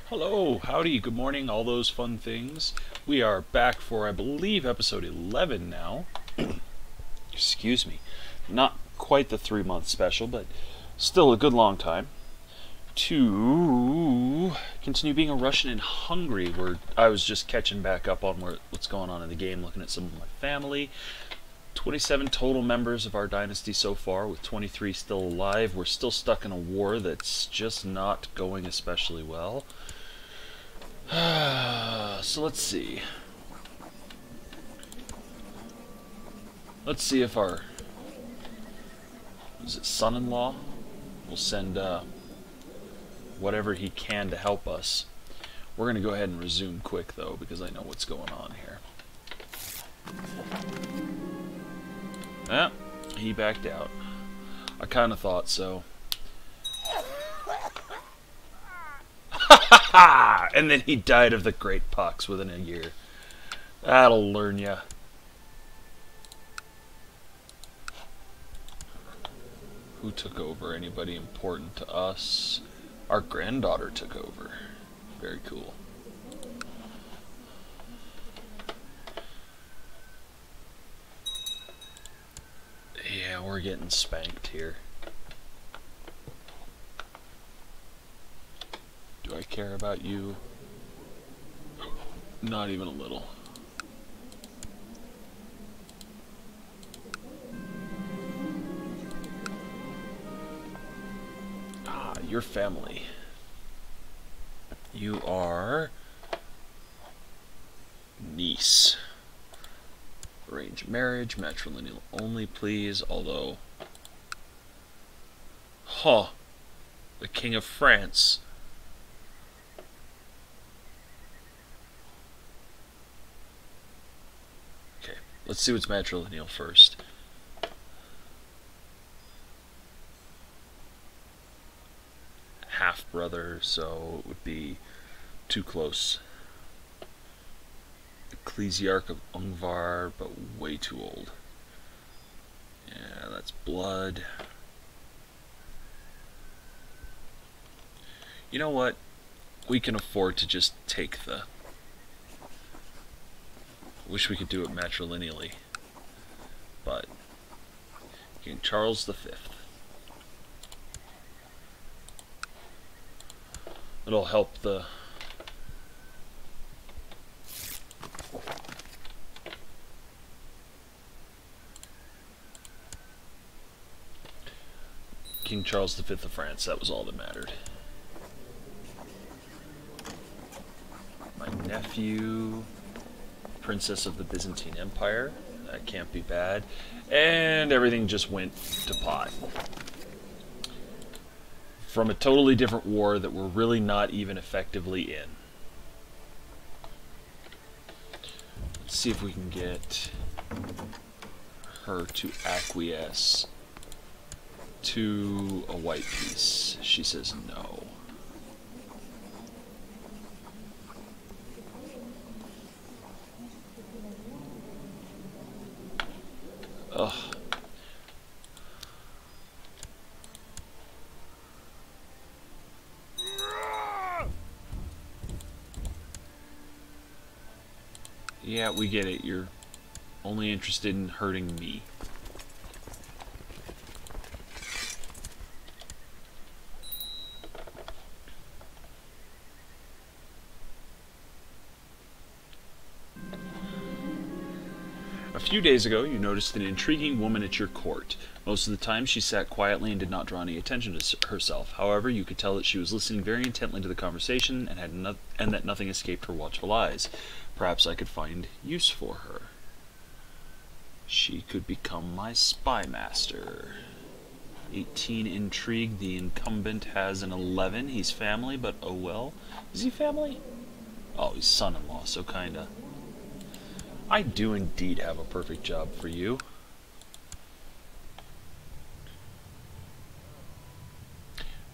Hello, howdy, good morning, all those fun things. We are back for, I believe, episode 11 now. Excuse me. Not quite the 3-month special, but still a good long time. To continue being a Russian in Hungary, where I was just catching back up on what's going on in the game, looking at some of my family. 27 total members of our dynasty so far, with 23 still alive. We're still stuck in a war that's just not going especially well. So let's see. Let's see if our son-in-law will send whatever he can to help us. We're going to go ahead and resume quick, though, because I know what's going on here. Ah, he backed out. I kind of thought so. And then he died of the great pox within a year. That'll learn ya. Who took over? Anybody important to us? Our granddaughter took over. Very cool. Yeah, we're getting spanked here. Do I care about you? Not even a little. Ah, your family. You are niece. Arranged marriage, matrilineal only, please. Although, the King of France. Okay, let's see what's matrilineal first. Half brother, so it would be too close. Ecclesiarch of Ungvar, but way too old. Yeah, that's blood. You know what? We can afford to just take the... Wish we could do it matrilineally. But King Charles V. It'll help the... King Charles V of France, that was all that mattered. My nephew, Princess of the Byzantine Empire, that can't be bad. And everything just went to pot. From a totally different war that we're really not even effectively in. Let's see if we can get her to acquiesce to a white piece. She says no. Ugh. Yeah, we get it. You're only interested in hurting me. A few days ago, you noticed an intriguing woman at your court. Most of the time, she sat quietly and did not draw any attention to herself. However, you could tell that she was listening very intently to the conversation and that nothing escaped her watchful eyes. Perhaps I could find use for her. She could become my spy master. 18 intrigue. The incumbent has an 11. He's family, but oh well. Is he family? Oh, he's son-in-law, so kinda. I do indeed have a perfect job for you.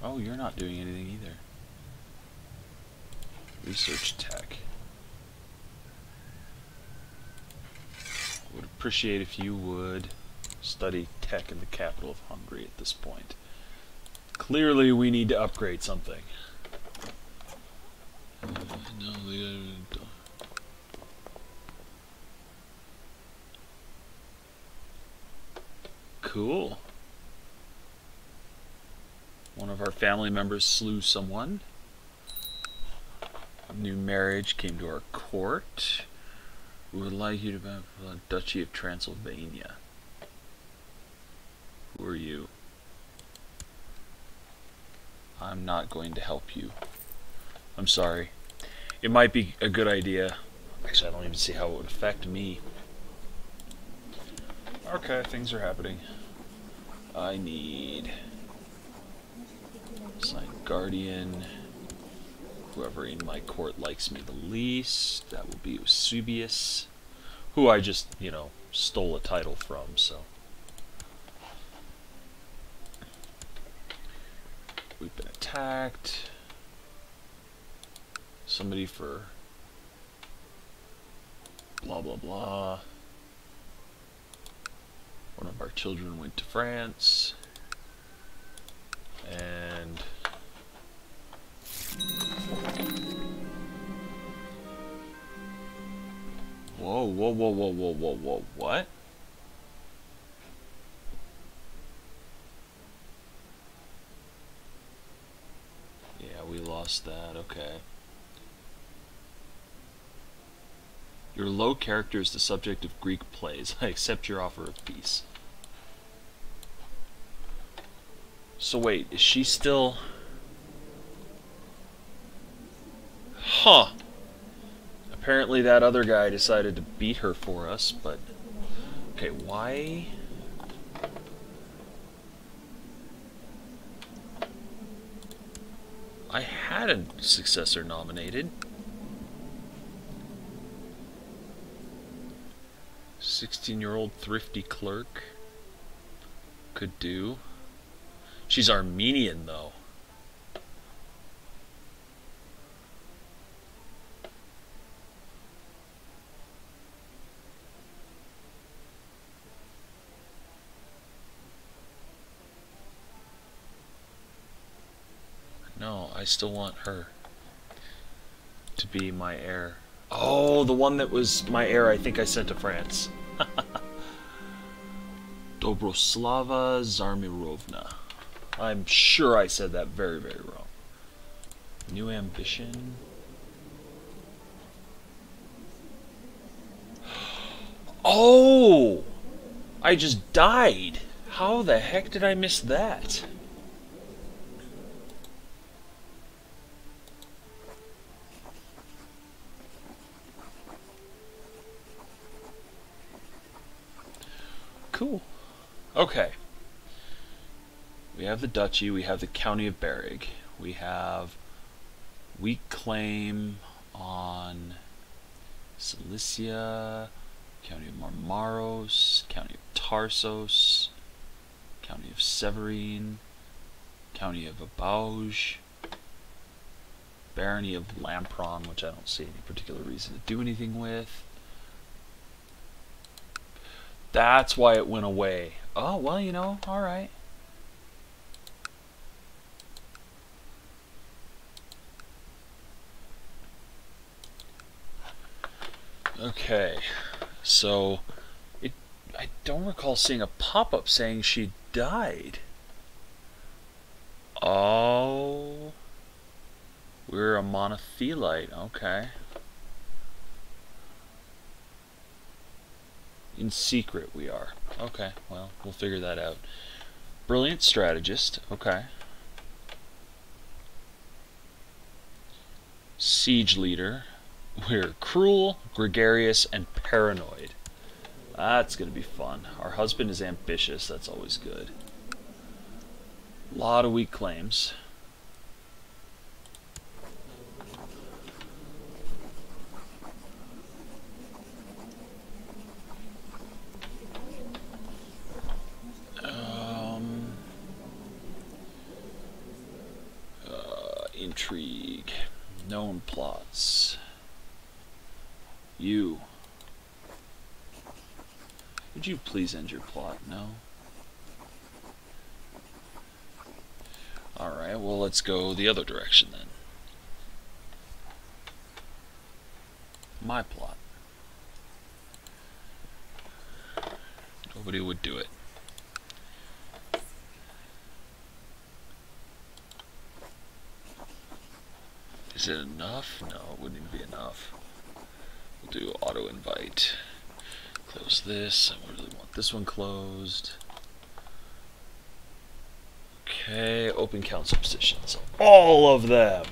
Oh, you're not doing anything either. Research tech. Would appreciate if you would study tech in the capital of Hungary at this point. Clearly we need to upgrade something. No, cool. One of our family members slew someone. A new marriage came to our court. We would like you to be the Duchy of Transylvania. Who are you? I'm not going to help you. I'm sorry. It might be a good idea. Actually, I don't even see how it would affect me. Okay, things are happening. I need sign guardian. Whoever in my court likes me the least. That will be Eusebius, who I just, you know, stole a title from, so. We've been attacked. Somebody for blah blah blah. One of our children went to France. And whoa, whoa, whoa, whoa, whoa, whoa, whoa, what? Yeah, we lost that, okay. Your low character is the subject of Greek plays. I accept your offer of peace. So wait, is she still... Huh. Apparently that other guy decided to beat her for us, but... Okay, why... I had a successor nominated. 16-year-old thrifty clerk. Could do. She's Armenian, though. No, I still want her to be my heir. Oh, the one that was my heir I think I sent to France. Dobroslava Zarmirovna. I'm sure I said that very, very wrong. New ambition. Oh! I just died. How the heck did I miss that? Cool. Okay. We have the duchy, we have the county of Bereg. We have weak claim on Cilicia, county of Marmaros, county of Tarsos, county of Severine, county of Abauge, barony of Lampron, which I don't see any particular reason to do anything with. That's why it went away. Oh, well, you know, alright. Okay, so I don't recall seeing a pop-up saying she died. Oh, we're a monophyllite, okay. In secret we are. Okay, well, we'll figure that out. Brilliant strategist, okay. Siege leader. We're cruel, gregarious, and paranoid. That's gonna be fun. Our husband is ambitious, that's always good. A lot of weak claims. Intrigue. Known plots. You. Would you please end your plot? No? Alright, well let's go the other direction then. my plot. Nobody would do it. Is it enough? No, it wouldn't even be enough. We'll do auto invite. Close this. I really want this one closed. Okay, open council positions. All of them!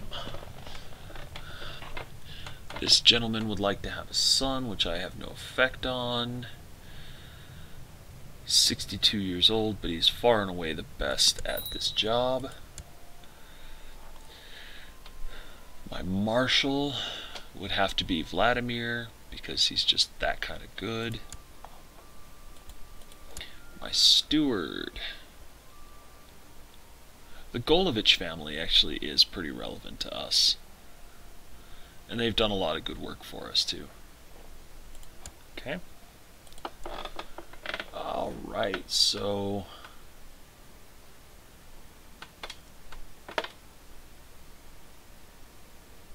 This gentleman would like to have a son, which I have no effect on. 62 years old, but he's far and away the best at this job. My marshal would have to be Vladimir, because he's just that kind of good. My steward. The Golovich family actually is pretty relevant to us. And they've done a lot of good work for us, too. Okay. Alright, so...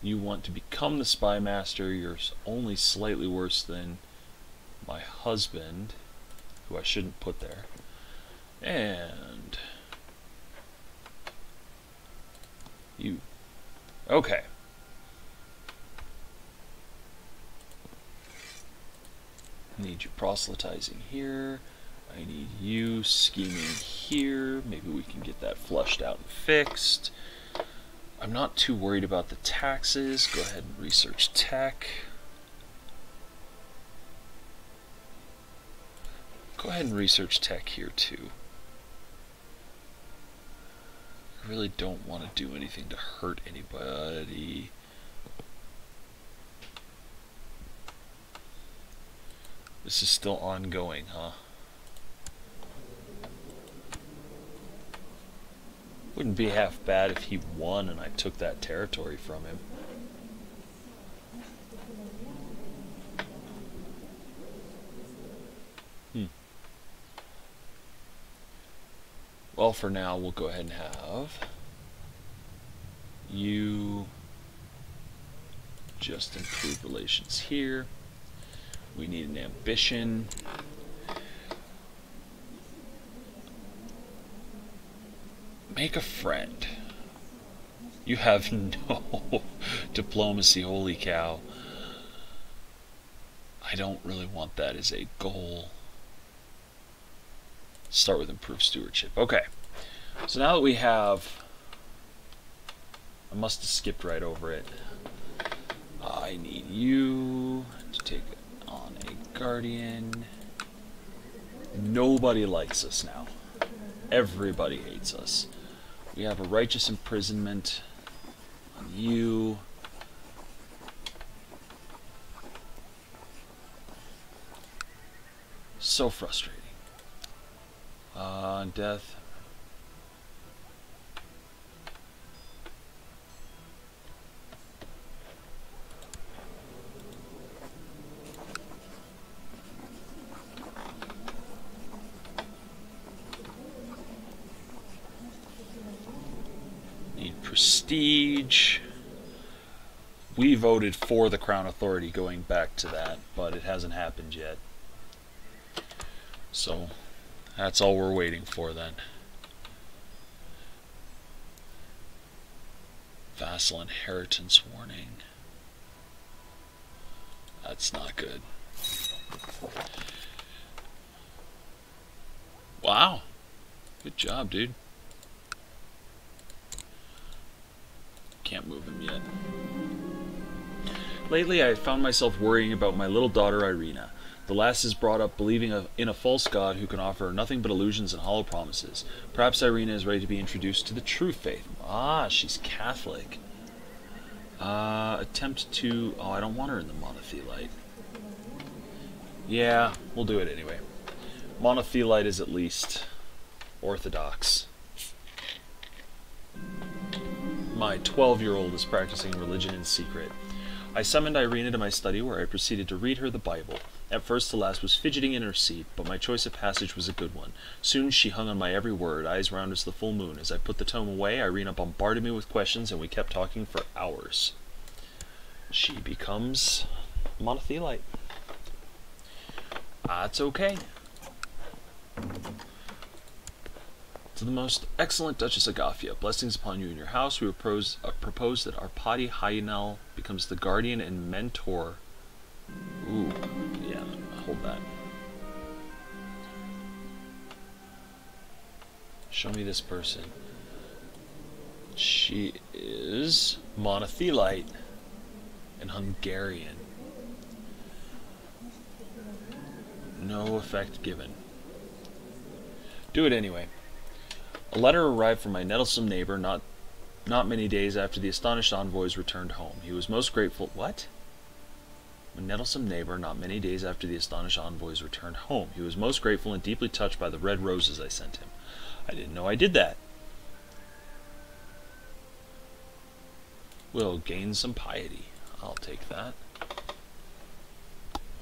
you want to become the spy master. You're only slightly worse than my husband, who I shouldn't put there. And... you. Okay. Need you proselytizing here. I need you scheming here. Maybe we can get that flushed out and fixed. I'm not too worried about the taxes. Go ahead and research tech. Go ahead and research tech here too. I really don't want to do anything to hurt anybody. This is still ongoing, huh? Wouldn't be half bad if he won and I took that territory from him. Well, for now, we'll go ahead and have you just improve relations here. We need an ambition. Make a friend. You have no diplomacy, holy cow. I don't really want that as a goal. Start with improved stewardship. Okay. So now that we have... I must have skipped right over it. I need you to take on a guardian. Nobody likes us now. Everybody hates us. We have a righteous imprisonment on you. So frustrating. Death. Prestige. We voted for the Crown Authority going back to that, but it hasn't happened yet. So that's all we're waiting for then. Vassal inheritance warning. That's not good. Wow. Good job, dude. Can't move him yet. Lately, I found myself worrying about my little daughter Irina. The lass is brought up believing in a false god who can offer her nothing but illusions and hollow promises. Perhaps Irina is ready to be introduced to the true faith. Ah, she's Catholic. Attempt to... oh, I don't want her in the monothelite. Yeah, we'll do it anyway. Monothelite is at least orthodox. My 12-year-old is practicing religion in secret. I summoned Irina to my study, where I proceeded to read her the Bible. At first the lass was fidgeting in her seat, but my choice of passage was a good one. Soon she hung on my every word, eyes round as the full moon. As I put the tome away, Irina bombarded me with questions, and we kept talking for hours. She becomes monothelite. That's okay. To the most excellent Duchess Agafia, blessings upon you and your house. We propose that our Padi Hainel becomes the guardian and mentor. Ooh, yeah, hold that. Show me this person. She is monothelite and Hungarian. No effect given. Do it anyway. A letter arrived from my nettlesome neighbor not many days after the astonished envoys returned home. He was most grateful. What? My nettlesome neighbor not many days after the astonished envoys returned home. He was most grateful and deeply touched by the red roses I sent him. I didn't know I did that. We'll gain some piety. I'll take that.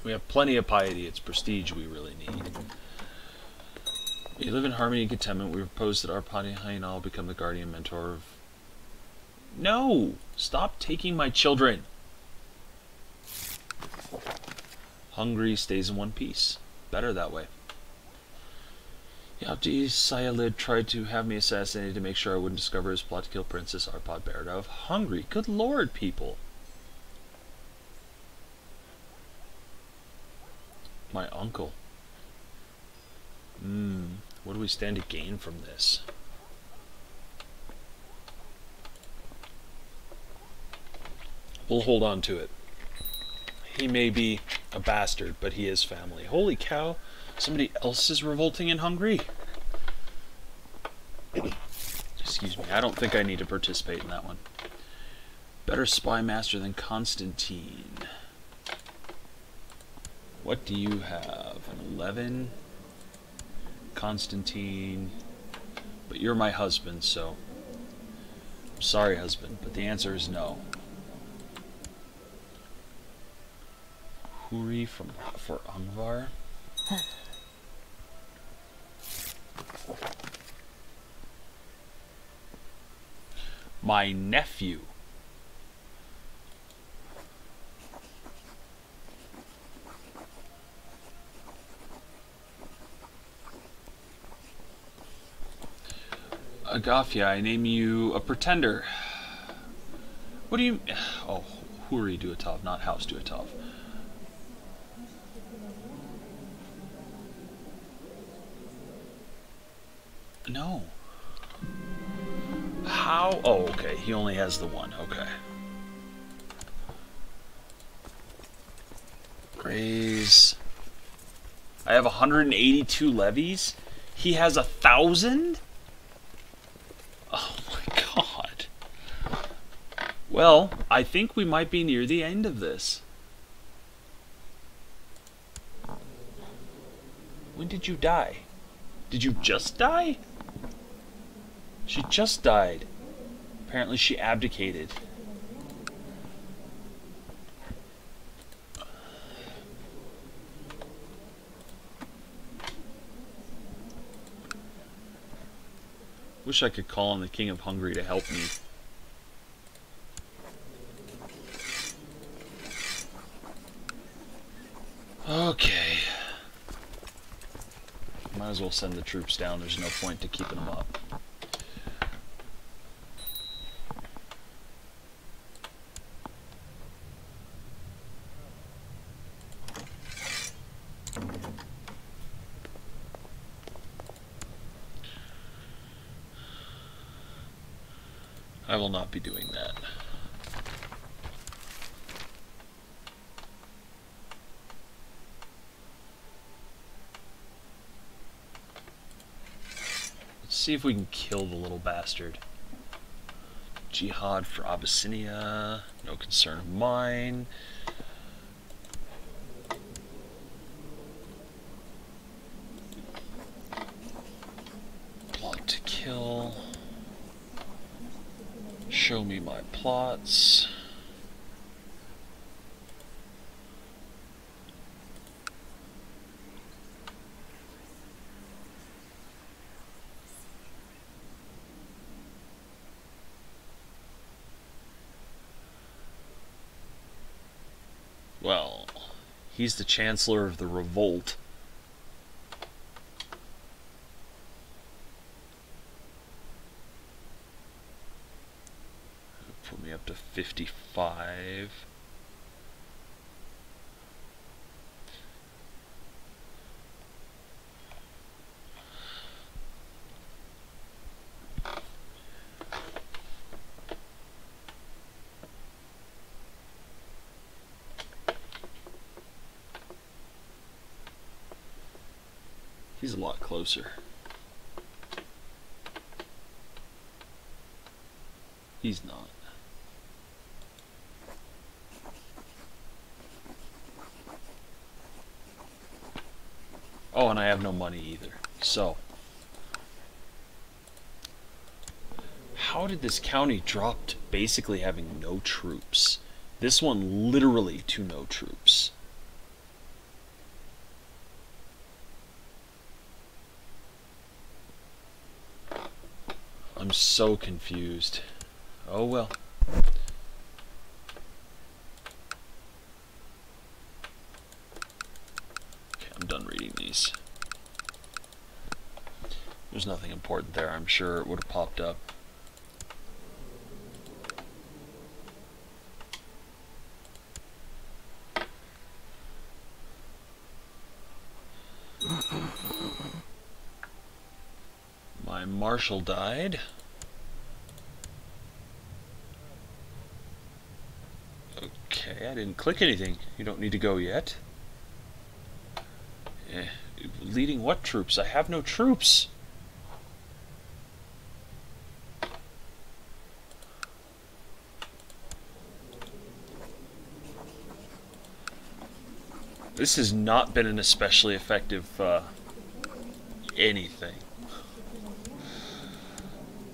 We have plenty of piety. It's prestige we really need. We live in harmony and contentment. We propose that our Padi Hainal become the guardian mentor of... No! Stop taking my children! Hungary stays in one piece. Better that way. Yabdi Sayalid tried to have me assassinated to make sure I wouldn't discover his plot to kill Princess Arpad Berda of Hungary. Good lord, people. My uncle. What do we stand to gain from this? We'll hold on to it. He may be a bastard, but he is family. Holy cow, somebody else is revolting in Hungary? Excuse me, I don't think I need to participate in that one. Better spy master than Constantine. What do you have? An 11? Constantine. But you're my husband, so... I'm sorry, husband, but the answer is no. Huri for Angvar. My nephew. Agafia, I name you a pretender. What do you... Oh, Huri Duatov, not House Duatov. No. How? Oh, okay. He only has the one. Okay. Graze. I have 182 levies. He has 1,000? Oh my god. Well, I think we might be near the end of this. When did you die? Did you just die? She just died. Apparently she abdicated. Wish I could call on the King of Hungary to help me. Okay. Might as well send the troops down. There's no point to keeping them up. I will not be doing that. Let's see if we can kill the little bastard. Jihad for Abyssinia, no concern of mine. Plot to kill. Show me my plots. Well, He's the Chancellor of the Revolt. Put me up to 55. He's a lot closer. He's not. Oh, and I have no money either. So, how did this county drop to basically having no troops? This one literally to no troops. I'm so confused. Oh well. Okay, I'm done reading these. There's nothing important there. I'm sure it would have popped up. My marshal died. Okay, I didn't click anything. You don't need to go yet. Leading what troops? I have no troops. This has not been an especially effective anything.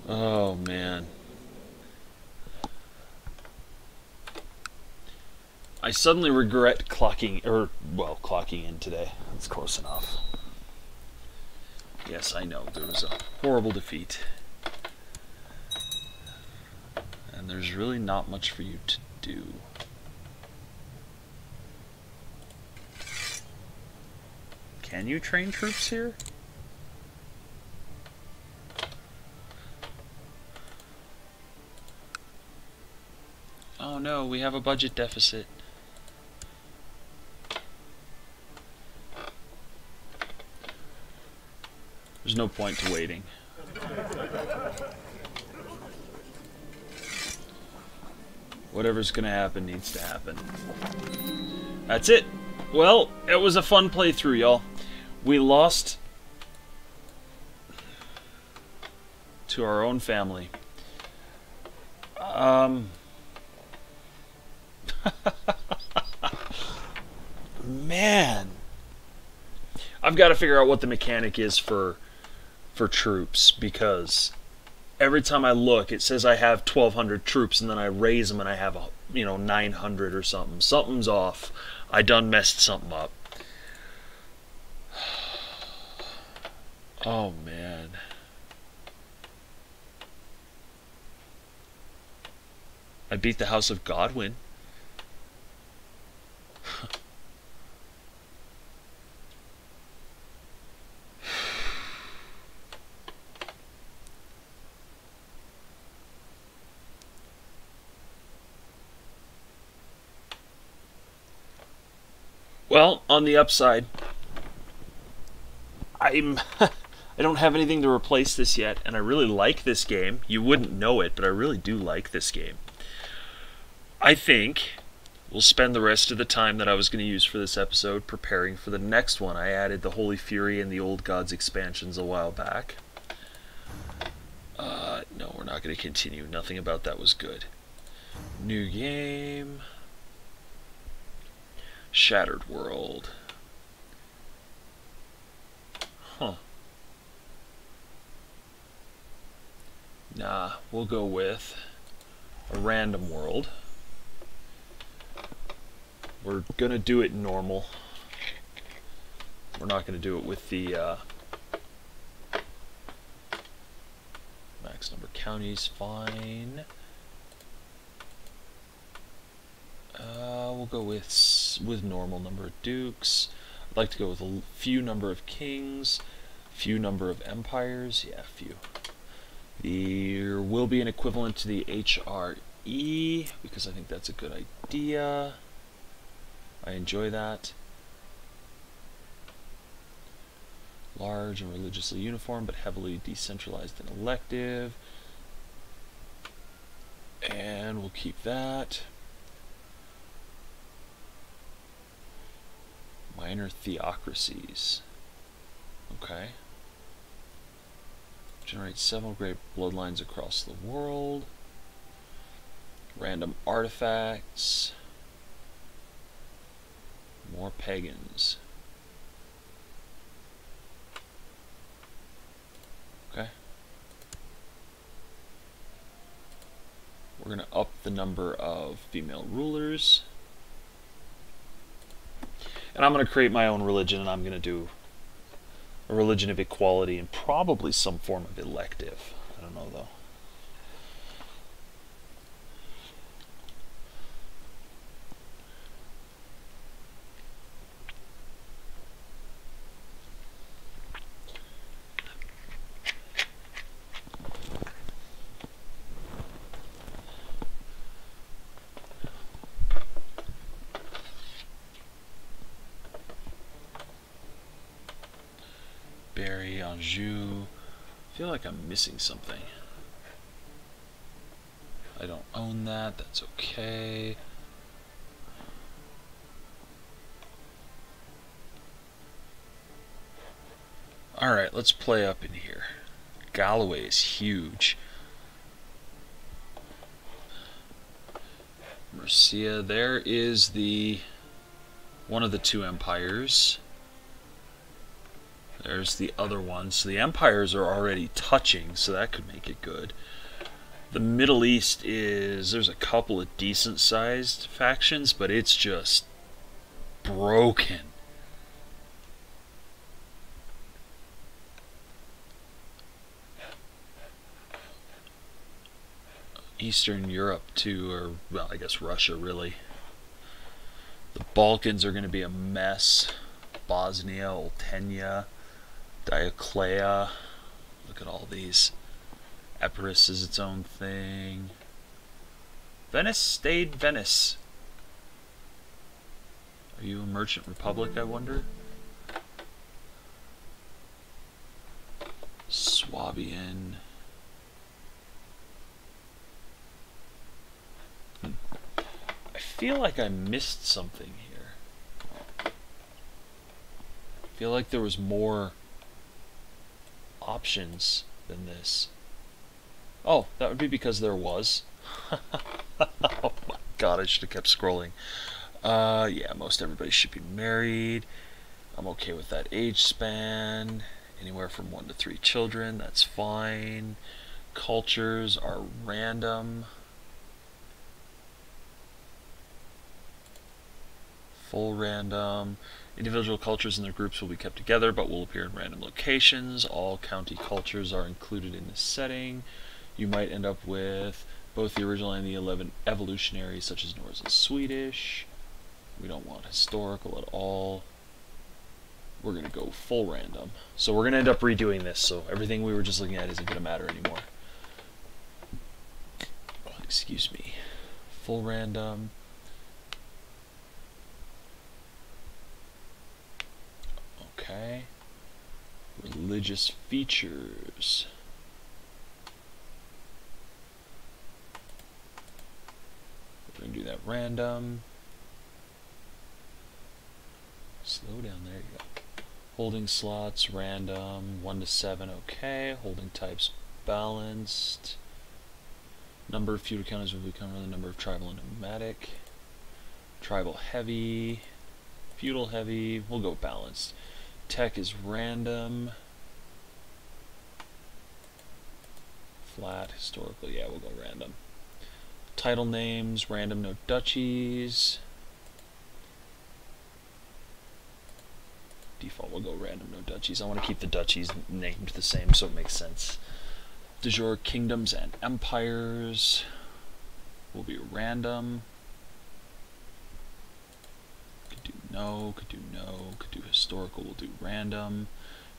Oh man. I suddenly regret clocking in today. That's close enough. Yes, I know, there was a horrible defeat. And there's really not much for you to do. Can you train troops here? Oh no, we have a budget deficit. There's no point to waiting. Whatever's gonna happen needs to happen. That's it. Well, it was a fun playthrough, y'all. We lost to our own family. Man. I've got to figure out what the mechanic is for troops, because every time I look, it says I have 1,200 troops, and then I raise them and I have 900 or something. Something's off. I done messed something up. Oh man. I beat the House of Godwin. Well, on the upside, I don't have anything to replace this yet, and I really like this game. You wouldn't know it, but I really do like this game. I think we'll spend the rest of the time that I was going to use for this episode preparing for the next one. I added the Holy Fury and the Old Gods expansions a while back. No, we're not going to continue. Nothing about that was good. New game. Shattered World. Huh. Nah, we'll go with a random world. We're gonna do it normal. We're not gonna do it with the max number of counties. Fine. We'll go with with normal number of dukes. I'd like to go with a few number of kings, few number of empires. Yeah, few. There will be an equivalent to the HRE because I think that's a good idea. I enjoy that. Large and religiously uniform, but heavily decentralized and elective. And we'll keep that. Minor theocracies. Okay. Generate several great bloodlines across the world. Random artifacts. More pagans. Okay. We're going to up the number of female rulers. And I'm going to create my own religion, and I'm going to do a religion of equality and probably some form of elective. I don't know, though. Anjou. I feel like I'm missing something. I don't own that. That's okay. Alright, let's play up in here. Galloway is huge. Mercia, there is the one of the two empires. There's the other one. So the empires are already touching, so that could make it good. The Middle East there's a couple of decent sized factions, but it's just broken. Eastern Europe too, or well, I guess Russia really. The Balkans are going to be a mess. Bosnia, Oltenia, Dioclea. Look at all these. Epirus is its own thing. Venice stayed Venice. Are you a merchant republic, I wonder? Swabian. I feel like I missed something here. I feel like there was more options than this. Oh, that would be because there was. Oh my god, I should have kept scrolling. Yeah, most everybody should be married. I'm okay with that age span. Anywhere from 1 to 3 children, that's fine. Cultures are random. Full random. Individual cultures and their groups will be kept together but will appear in random locations. All county cultures are included in this setting. You might end up with both the original and the 11 evolutionaries, such as Norse and Swedish. We don't want historical at all. We're going to go full random. So we're going to end up redoing this, so everything we were just looking at isn't going to matter anymore. Oh, excuse me. Full random. Okay. Religious features. We're going to do that random. Slow down, there you go. Holding slots, random, 1 to 7, okay. Holding types, balanced. Number of feudal counters will become the number of tribal and nomadic. Tribal heavy, feudal heavy, we'll go balanced. Tech is random. Flat, historical, yeah, we'll go random. Title names, random, no duchies. Default will go random, no duchies. I want to keep the duchies named the same so it makes sense. De jure kingdoms and empires will be random. no, could do no, could do historical, we'll do random.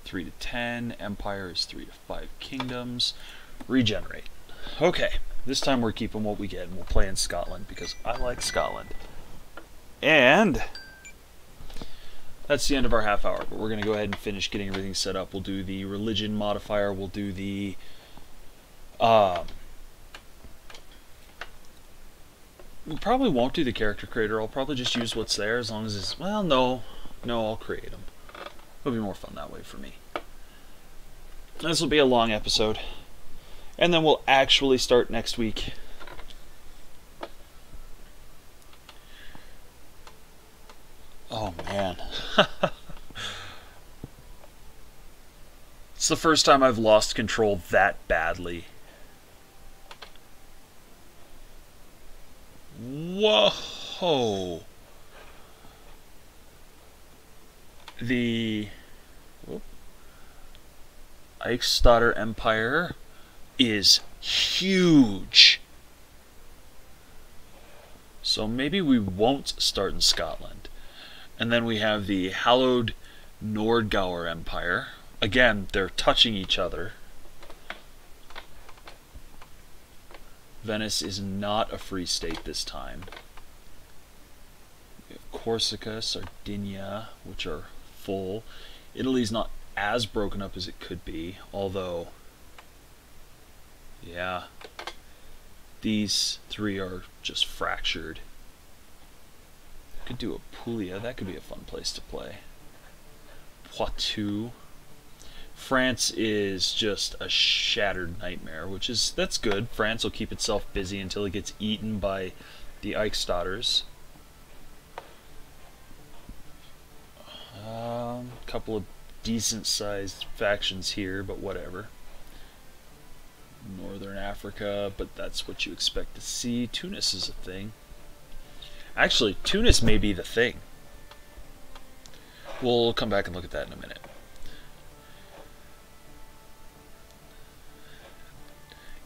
3 to 10, empire is 3 to 5 kingdoms. Regenerate. Okay, this time we're keeping what we get, and we'll play in Scotland because I like Scotland. And that's the end of our half hour, but we're going to go ahead and finish getting everything set up. We'll do the religion modifier, we'll do the we probably won't do the character creator. I'll probably just use what's there as long as it's, well, no, I'll create them. It'll be more fun that way for me. This will be a long episode, and then we'll actually start next week. Oh man. It's the first time I've lost control that badly. Whoa! The Eichstadter Empire is huge. So maybe we won't start in Scotland. And then we have the hallowed Nordgauer Empire. Again, they're touching each other. Venice is not a free state this time. We have Corsica, Sardinia, which are full. Italy's not as broken up as it could be, although, yeah, these three are just fractured. Could do Apulia, that could be a fun place to play. Poitou. France is just a shattered nightmare, that's good. France will keep itself busy until it gets eaten by the Eichstadders. A couple of decent-sized factions here, but whatever. Northern Africa, but that's what you expect to see. Tunis is a thing. Actually, Tunis may be the thing. We'll come back and look at that in a minute.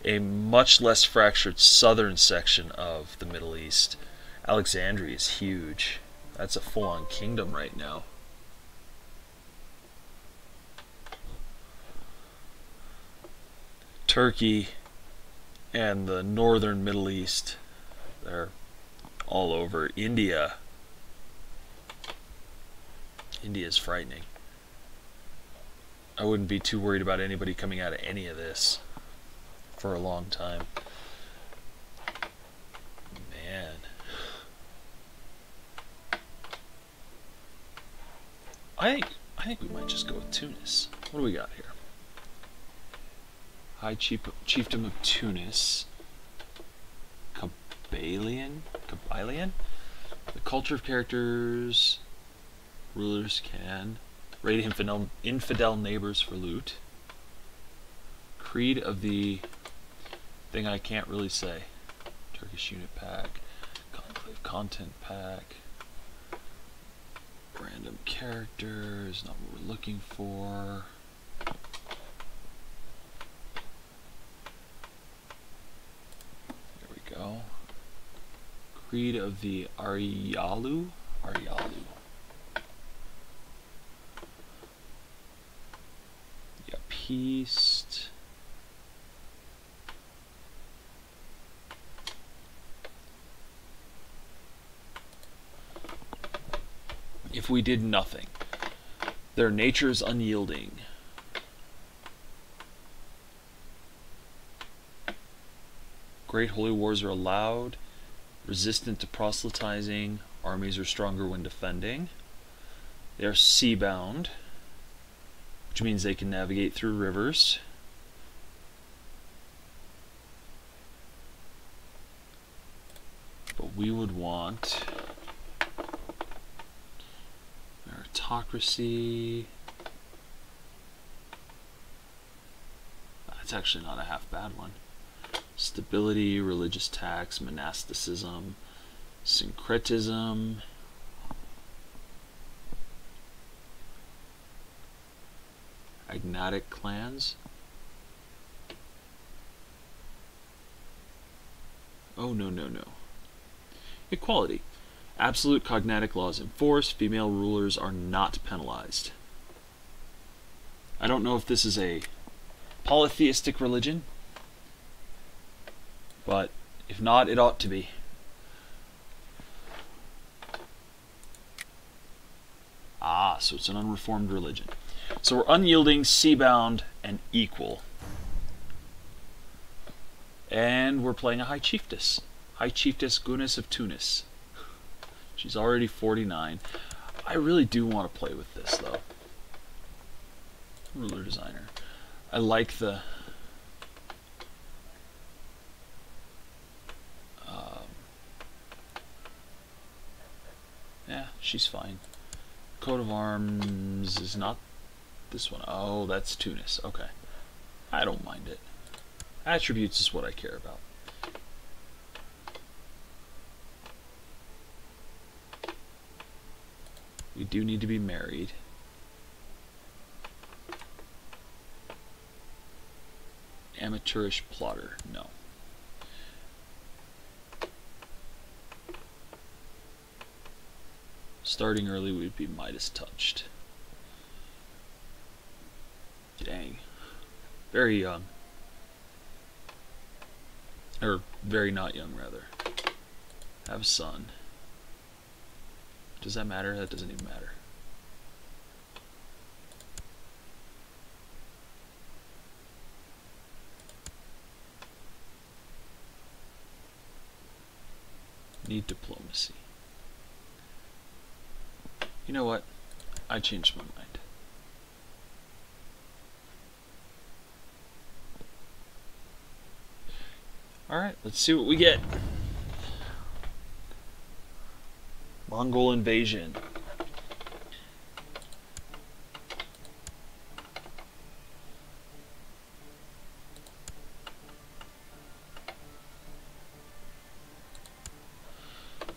A much less fractured southern section of the Middle East. Alexandria is huge. That's a full-on kingdom right now. Turkey and the northern Middle East, they're all over. India is frightening. I wouldn't be too worried about anybody coming out of any of this for a long time. Man. I think we might just go with Tunis. What do we got here? High Chiefdom of Tunis. Kabylian? The culture of characters. Rulers can raid infidel neighbors for loot. Creed of the thing I can't really say. Turkish unit pack. Conclave content pack. Random characters, not what we're looking for. There we go. Creed of the Aryalu. Yeah, Peace. If we did nothing, their nature is unyielding. Great holy wars are allowed. Resistant to proselytizing. Armies are stronger when defending. They are sea-bound, which means they can navigate through rivers. But we would want meritocracy. That's actually not a half bad one. Stability, religious tax, monasticism, syncretism. Agnatic clans. Oh, no. Equality. Absolute cognatic laws in force. Female rulers are not penalized. I don't know if this is a polytheistic religion, but if not, it ought to be. Ah, so it's an unreformed religion. So we're unyielding, sea-bound, and equal. And we're playing a High Chiefess. High Chiefess Guinness of Tunis. She's already 49. I really do want to play with this, though. Ruler designer. I like the... yeah, she's fine. Coat of arms is not this one. Oh, that's Tunis. Okay. I don't mind it. Attributes is what I care about. We do need to be married. Amateurish plotter. No. Starting early, we'd be Midas touched. Dang. Very young. Or very not young, rather. Have a son. Does that matter? That doesn't even matter. Need diplomacy. You know what? I changed my mind. Alright, let's see what we get. Mongol invasion.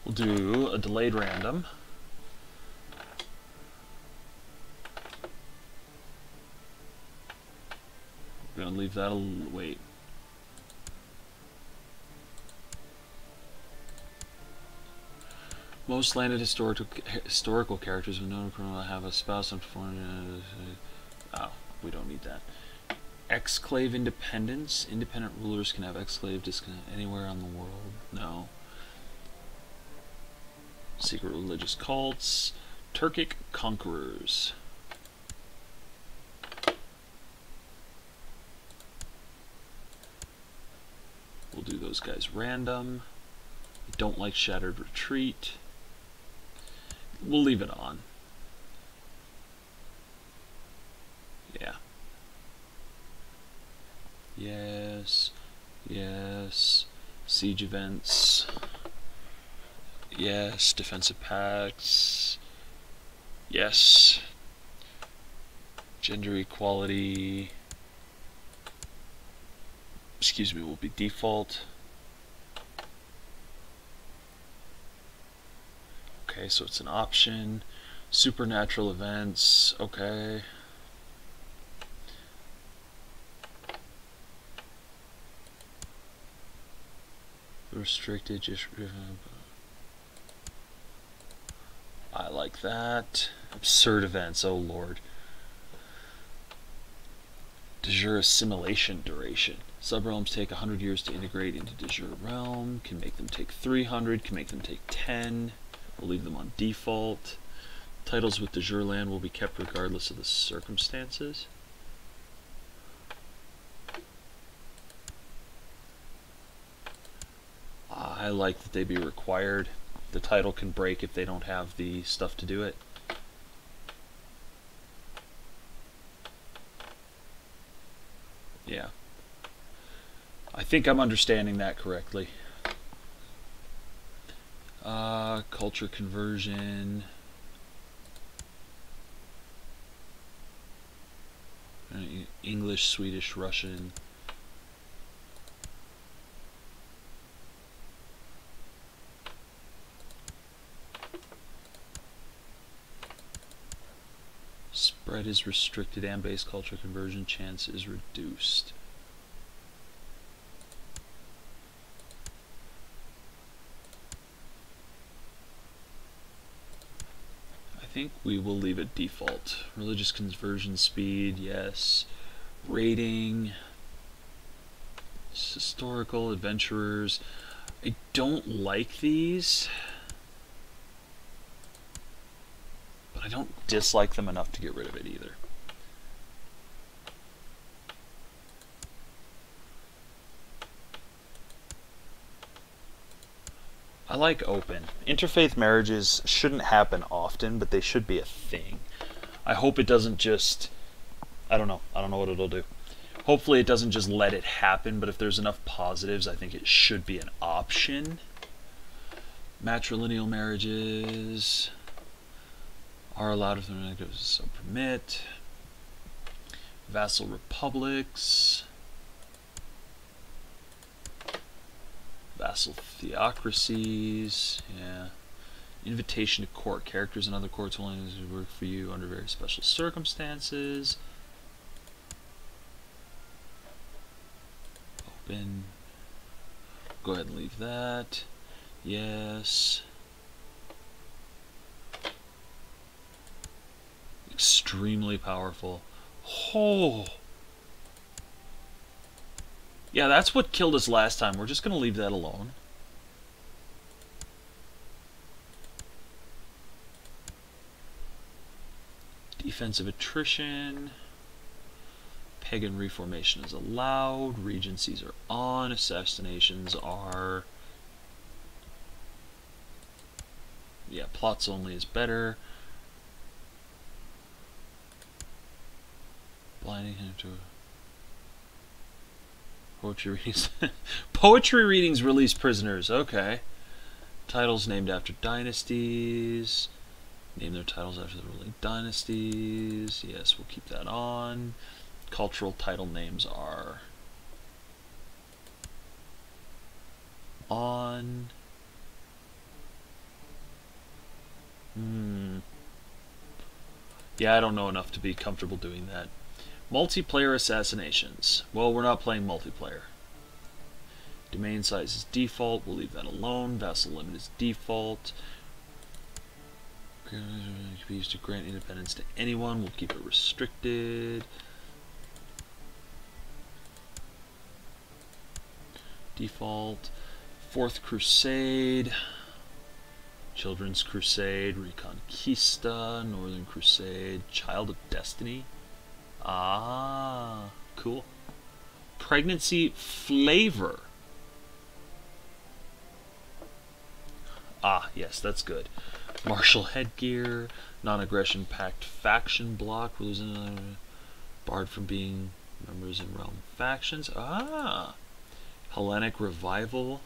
We'll do a delayed random. We're gonna leave that wait. Most landed historical characters with known criminal have a spouse and perform. Oh, we don't need that. Exclave independence. Independent rulers can have exclave anywhere on the world. No. Secret religious cults. Turkic conquerors. We'll do those guys random. I don't like Shattered Retreat. We'll leave it on. Yeah. Yes. Yes. Siege events. Yes. Defensive pacts. Yes. Gender equality. Excuse me, will be default. Okay, so it's an option. Supernatural events, okay. Restricted, just... I like that. Absurd events, oh lord. De jure assimilation duration. Subrealms take 100 years to integrate into de jure realm. Can make them take 300, can make them take 10. We'll leave them on default. Titles with de jure land will be kept regardless of the circumstances. I like that they be required. The title can break if they don't have the stuff to do it. Yeah. I think I'm understanding that correctly. Culture conversion. English, Swedish, Russian. Spread is restricted and base culture conversion chance is reduced. think we will leave it default. Religious conversion speed, yes. Rating. Historical, adventurers. I don't like these, but I don't dislike them enough to get rid of it either. I like open. Interfaith marriages shouldn't happen often, but they should be a thing. I hope it doesn't just... I don't know what it'll do. Hopefully it doesn't just let it happen, but if there's enough positives, I think it should be an option. Matrilineal marriages are allowed if they're negative, so permit. Vassal republics. Vassal theocracies, yeah. Invitation to court. Characters in other courts will only work for you under very special circumstances. Open. Go ahead and leave that. Yes. Extremely powerful. Oh! Yeah, that's what killed us last time. We're just going to leave that alone. Defensive attrition. Pagan reformation is allowed. Regencies are on. Assassinations are... Yeah, plots only is better. Blinding him to... Poetry readings. Poetry readings release prisoners. Okay. Titles named after dynasties. Name their titles after the ruling dynasties. Yes, we'll keep that on. Cultural title names are on. Yeah, I don't know enough to be comfortable doing that. Multiplayer assassinations. Well, we're not playing multiplayer. Domain size is default. We'll leave that alone. Vassal limit is default. Can be used to grant independence to anyone. We'll keep it restricted. Default. Fourth Crusade. Children's Crusade. Reconquista. Northern Crusade. Child of Destiny. Ah, cool. Pregnancy flavor. Ah, yes, that's good. Martial headgear, non-aggression pact faction block, barred from being members in realm factions. Ah, Hellenic revival.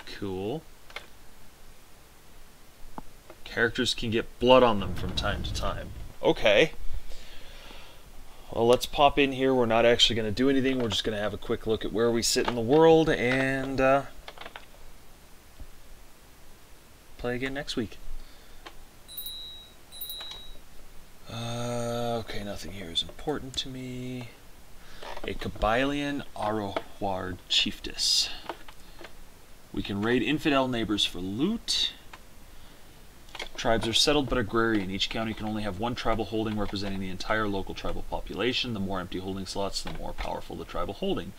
Cool. Characters can get blood on them from time to time. Okay. Well, let's pop in here. We're not actually going to do anything. We're just going to have a quick look at where we sit in the world and play again next week. Okay, nothing here is important to me. A Kabylian Arohward Chiefess. We can raid infidel neighbors for loot. Tribes are settled but agrarian. Each county can only have one tribal holding representing the entire local tribal population. The more empty holding slots, the more powerful the tribal holding.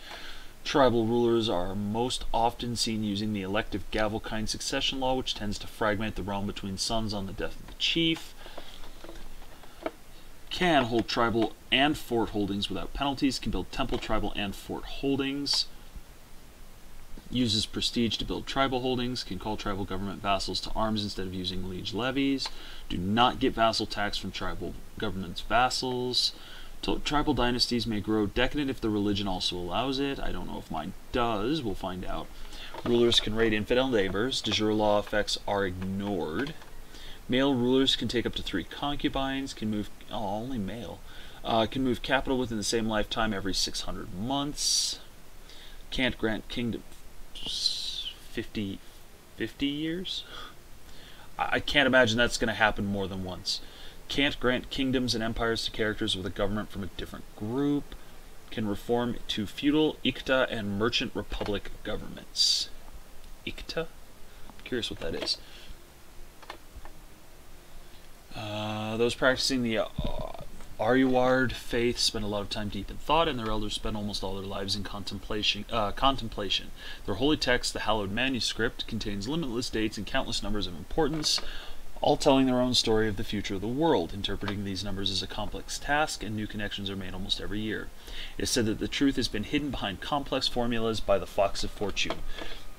Tribal rulers are most often seen using the elective gavel-kind succession law, which tends to fragment the realm between sons on the death of the chief. Can hold tribal and fort holdings without penalties. Can build temple, tribal, and fort holdings. Uses prestige to build tribal holdings. Can call tribal government vassals to arms instead of using liege levies. Do not get vassal tax from tribal government's vassals. Tribal dynasties may grow decadent if the religion also allows it. I don't know if mine does. We'll find out. Rulers can raid infidel neighbors. De jure law effects are ignored. Male rulers can take up to 3 concubines. Can move... Oh, only male. Can move capital within the same lifetime every 600 months. Can't grant kingdom... 50 years? I can't imagine that's going to happen more than once. Can't grant kingdoms and empires to characters with a government from a different group. Can reform to feudal, Ikta, and merchant republic governments. Ikta? I'm curious what that is. Those practicing the Aryaward faith spend a lot of time deep in thought, and their elders spend almost all their lives in contemplation. Their holy text, the hallowed manuscript, contains limitless dates and countless numbers of importance, all telling their own story of the future of the world. Interpreting these numbers is a complex task, and new connections are made almost every year. It is said that the truth has been hidden behind complex formulas by the Fox of Fortune.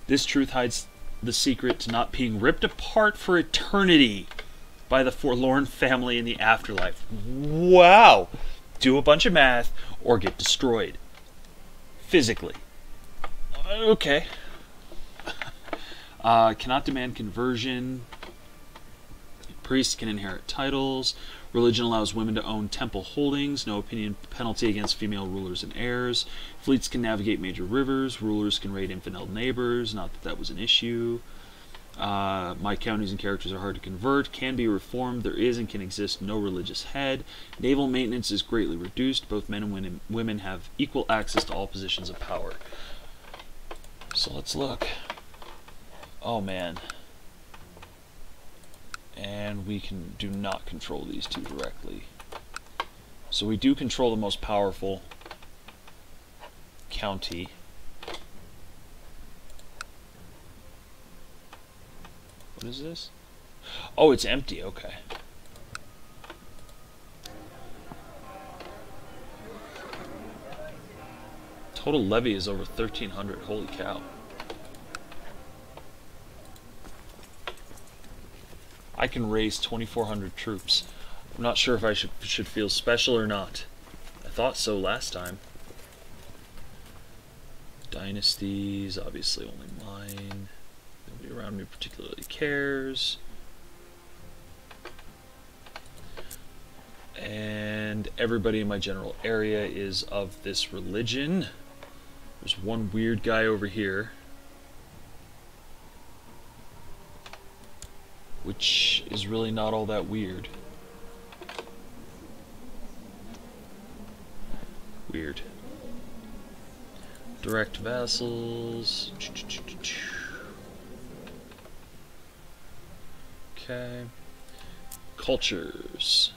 This truth hides the secret to not being ripped apart for eternity by the forlorn family in the afterlife. Wow! Do a bunch of math or get destroyed. Physically. Okay. Cannot demand conversion. Priests can inherit titles. Religion allows women to own temple holdings. No opinion penalty against female rulers and heirs. Fleets can navigate major rivers. Rulers can raid infidel neighbors. Not that that was an issue. My counties and characters are hard to convert. Can be reformed. There is and can exist no religious head. Naval maintenance is greatly reduced. Both men and women have equal access to all positions of power. So let's look. Oh man. And we do not control these two directly. So we do control the most powerful county. What is this? Oh, it's empty, okay. Total levy is over 1,300, holy cow. I can raise 2,400 troops. I'm not sure if I should feel special or not. I thought so last time. Dynasties, obviously only mine. Nobody around me particularly cares. And everybody in my general area is of this religion. There's one weird guy over here, which is really not all that weird. Weird. Direct vassals. Okay. Cultures.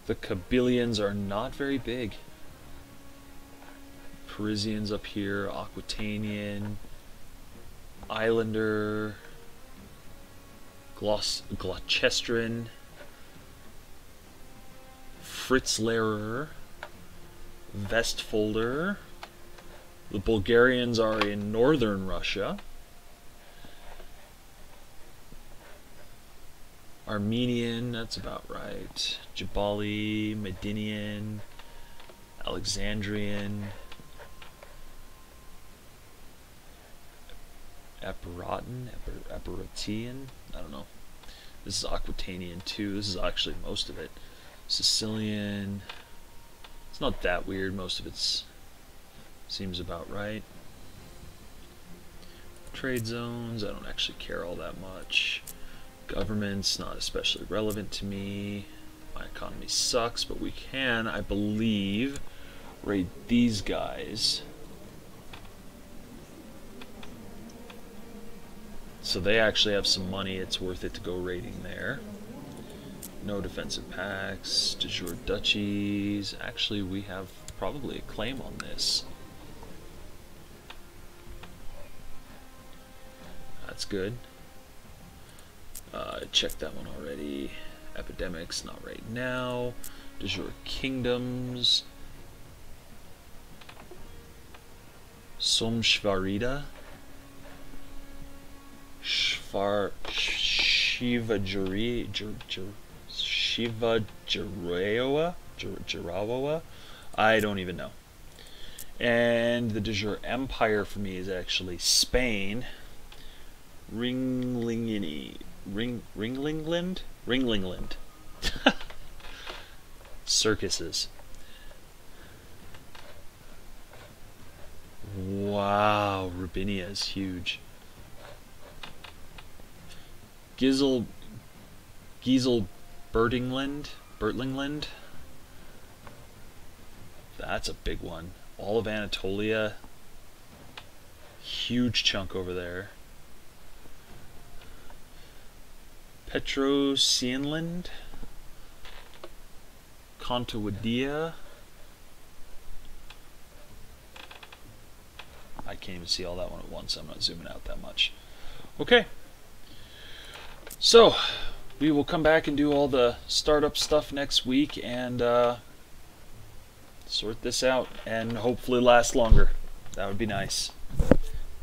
The Kabylians are not very big. Parisians up here, Aquitanian, Islander, Gloucestrin, Fritzlehrer, Vestfolder. The Bulgarians are in northern Russia. Armenian, that's about right. Jabali, Medinian, Alexandrian, Epirotian, I don't know. This is Aquitanian too. This is actually most of it. Sicilian. It's not that weird. Most of it seems about right. Trade zones, I don't actually care all that much. Government's not especially relevant to me. My economy sucks, but we can, I believe, raid these guys. So they actually have some money. It's worth it to go raiding there. No defensive pacts, de jure duchies. Actually, we have probably a claim on this. That's good. Checked that one already. Epidemics, not right now. De jure kingdoms. Somshvarida. Jarawa? I don't even know. And the de jure empire for me is actually Spain. Ringlingland? Circuses. Wow, Rubinia is huge. Giesel Bertlingland. That's a big one. All of Anatolia. Huge chunk over there. Petrosienland, Contawadia. I can't even see all that one at once. I'm not zooming out that much. Okay. So, we will come back and do all the startup stuff next week and sort this out and hopefully last longer. That would be nice.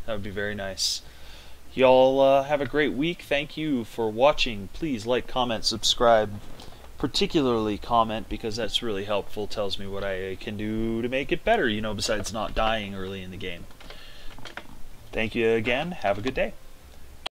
That would be very nice. Y'all have a great week. Thank you for watching. Please like, comment, subscribe. Particularly comment, because that's really helpful. Tells me what I can do to make it better, you know, besides not dying early in the game. Thank you again. Have a good day.